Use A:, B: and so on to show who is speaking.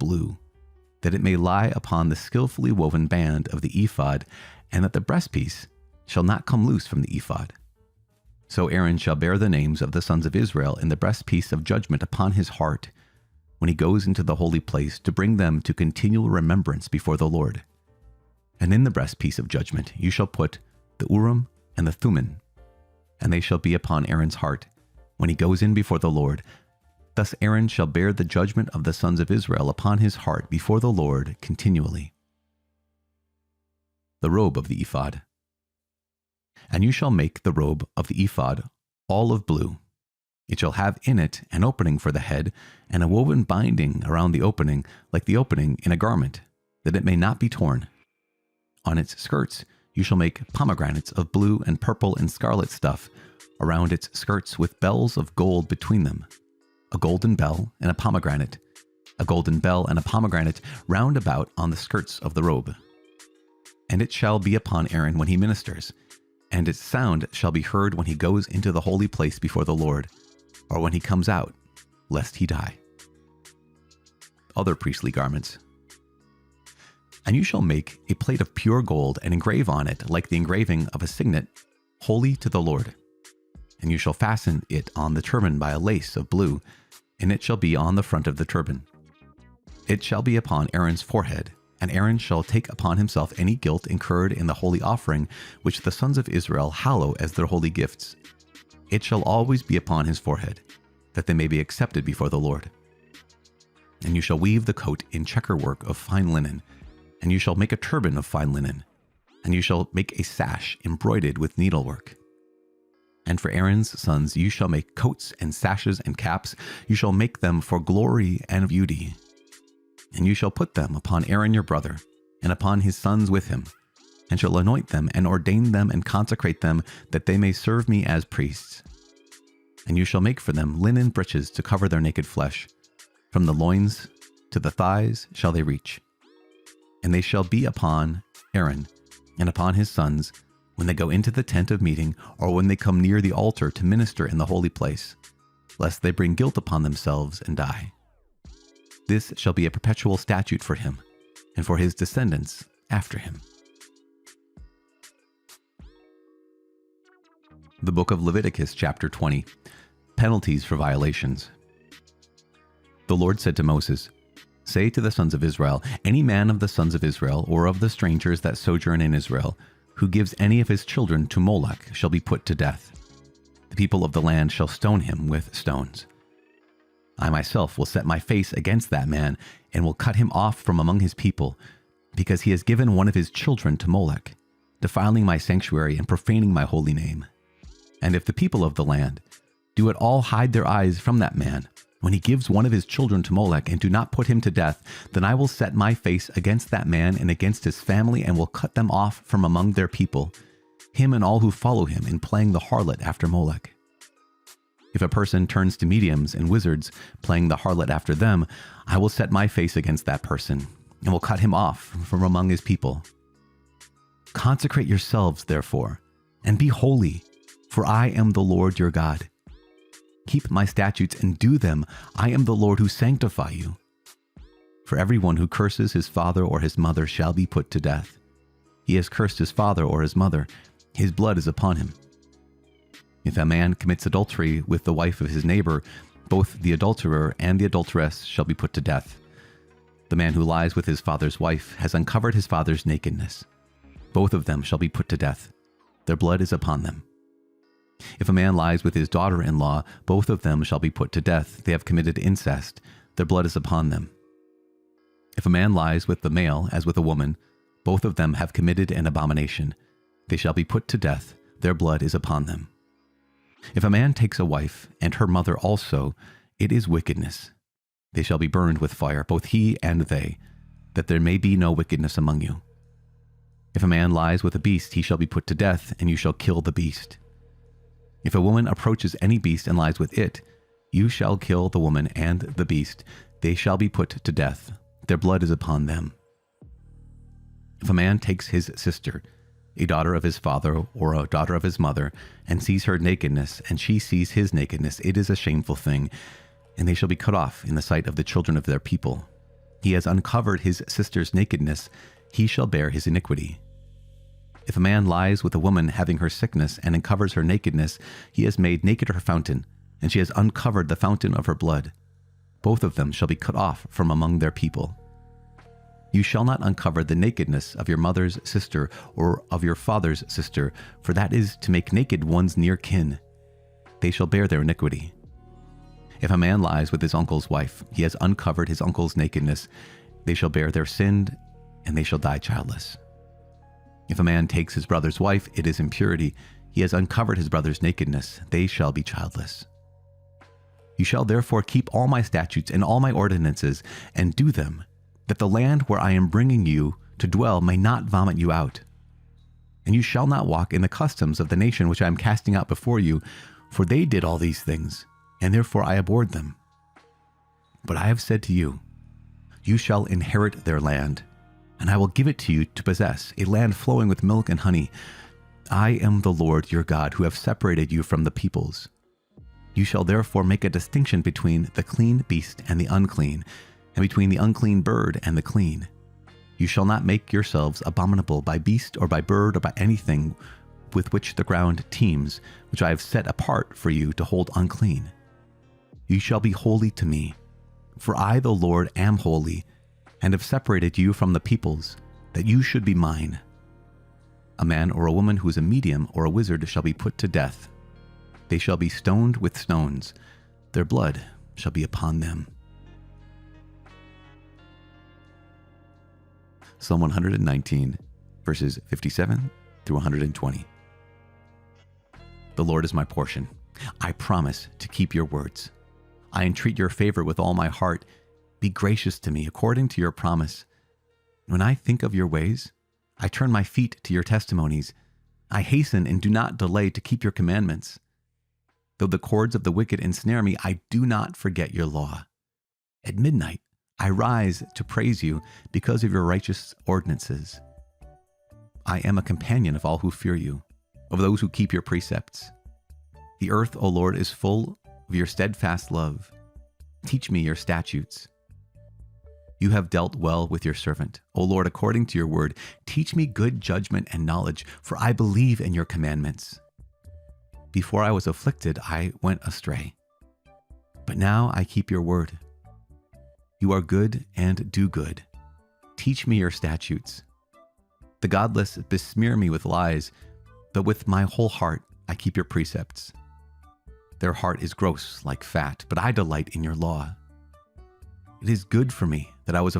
A: blue, that it may lie upon the skillfully woven band of the ephod, and that the breastpiece shall not come loose from the ephod. So Aaron shall bear the names of the sons of Israel in the breastpiece of judgment upon his heart, when he goes into the holy place, to bring them to continual remembrance before the Lord. And in the breastpiece of judgment you shall put the Urim and the Thummim, and they shall be upon Aaron's heart, when he goes in before the Lord. Thus Aaron shall bear the judgment of the sons of Israel upon his heart before the Lord continually. The robe of the ephod. And you shall make the robe of the ephod all of blue. It shall have in it an opening for the head, and a woven binding around the opening, like the opening in a garment, that it may not be torn. On its skirts you shall make pomegranates of blue and purple and scarlet stuff around its skirts, with bells of gold between them, a golden bell and a pomegranate round about on the skirts of the robe. And it shall be upon Aaron when he ministers, and its sound shall be heard when he goes into the holy place before the Lord, or when he comes out, lest he die. Other priestly garments. And you shall make a plate of pure gold, and engrave on it, like the engraving of a signet, holy to the Lord. And you shall fasten it on the turban by a lace of blue, and it shall be on the front of the turban. It shall be upon Aaron's forehead, and Aaron shall take upon himself any guilt incurred in the holy offering, which the sons of Israel hallow as their holy gifts. It shall always be upon his forehead, that they may be accepted before the Lord. And you shall weave the coat in checker work of fine linen, and you shall make a turban of fine linen, and you shall make a sash embroidered with needlework. And for Aaron's sons you shall make coats and sashes and caps. You shall make them for glory and beauty. And you shall put them upon Aaron your brother, and upon his sons with him, and shall anoint them and ordain them and consecrate them, that they may serve me as priests. And you shall make for them linen breeches to cover their naked flesh. From the loins to the thighs shall they reach. And they shall be upon Aaron and upon his sons when they go into the tent of meeting, or when they come near the altar to minister in the holy place, lest they bring guilt upon themselves and die. This shall be a perpetual statute for him, and for his descendants after him. The book of Leviticus, chapter 20. Penalties for violations. The Lord said to Moses, "Say to the sons of Israel, any man of the sons of Israel, or of the strangers that sojourn in Israel, who gives any of his children to Moloch shall be put to death. The people of the land shall stone him with stones. I myself will set my face against that man, and will cut him off from among his people, because he has given one of his children to Moloch, defiling my sanctuary and profaning my holy name. And if the people of the land do at all hide their eyes from that man, when he gives one of his children to Moloch, and do not put him to death, then I will set my face against that man and against his family, and will cut them off from among their people, him and all who follow him in playing the harlot after Moloch. If a person turns to mediums and wizards, playing the harlot after them, I will set my face against that person, and will cut him off from among his people. Consecrate yourselves, therefore, and be holy, for I am the Lord your God. Keep my statutes and do them. I am the Lord who sanctify you. For everyone who curses his father or his mother shall be put to death. He has cursed his father or his mother. His blood is upon him. If a man commits adultery with the wife of his neighbor, both the adulterer and the adulteress shall be put to death. The man who lies with his father's wife has uncovered his father's nakedness. Both of them shall be put to death. Their blood is upon them. If a man lies with his daughter-in-law, both of them shall be put to death. They have committed incest. Their blood is upon them. If a man lies with the male as with a woman, both of them have committed an abomination. They shall be put to death. Their blood is upon them. If a man takes a wife, and her mother also, it is wickedness. They shall be burned with fire, both he and they, that there may be no wickedness among you. If a man lies with a beast, he shall be put to death, and you shall kill the beast. If a woman approaches any beast and lies with it, you shall kill the woman and the beast. They shall be put to death. Their blood is upon them. If a man takes his sister, a daughter of his father or a daughter of his mother, and sees her nakedness, and she sees his nakedness, it is a shameful thing, and they shall be cut off in the sight of the children of their people. he has uncovered his sister's nakedness, he shall bear his iniquity. If a man lies with a woman having her sickness and uncovers her nakedness, he has made naked her fountain, and she has uncovered the fountain of her blood. Both of them shall be cut off from among their people. You shall not uncover the nakedness of your mother's sister or of your father's sister, for that is to make naked one's near kin. They shall bear their iniquity. If a man lies with his uncle's wife, he has uncovered his uncle's nakedness. They shall bear their sin, and they shall die childless. If a man takes his brother's wife, it is impurity. He has uncovered his brother's nakedness. They shall be childless. You shall therefore keep all my statutes and all my ordinances, and do them, that the land where I am bringing you to dwell may not vomit you out. And you shall not walk in the customs of the nation which I am casting out before you, for they did all these things, and therefore I abhorred them. But I have said to you, you shall inherit their land, and I will give it to you to possess, a land flowing with milk and honey. I am the Lord your God, who have separated you from the peoples. You shall therefore make a distinction between the clean beast and the unclean, and between the unclean bird and the clean. You shall not make yourselves abominable by beast or by bird or by anything with which the ground teems, which I have set apart for you to hold unclean. You shall be holy to me, for I, the Lord, am holy, and have separated you from the peoples, that you should be mine. A man or a woman who is a medium or a wizard shall be put to death. They shall be stoned with stones. Their blood shall be upon them. Psalm 119, verses 57 through 120. The Lord is my portion. I promise to keep your words. I entreat your favor with all my heart. Be gracious to me according to your promise. When I think of your ways, I turn my feet to your testimonies. I hasten and do not delay to keep your commandments. Though the cords of the wicked ensnare me, I do not forget your law. At midnight, I rise to praise you because of your righteous ordinances. I am a companion of all who fear you, of those who keep your precepts. The earth, O Lord, is full of your steadfast love. Teach me your statutes. You have dealt well with your servant, O Lord, according to your word. Teach me good judgment and knowledge, for I believe in your commandments. Before I was afflicted, I went astray, but now I keep your word. You are good and do good. Teach me your statutes. The godless besmear me with lies, but with my whole heart I keep your precepts. Their heart is gross like fat, but I delight in your law. It is good for me that I was afflicted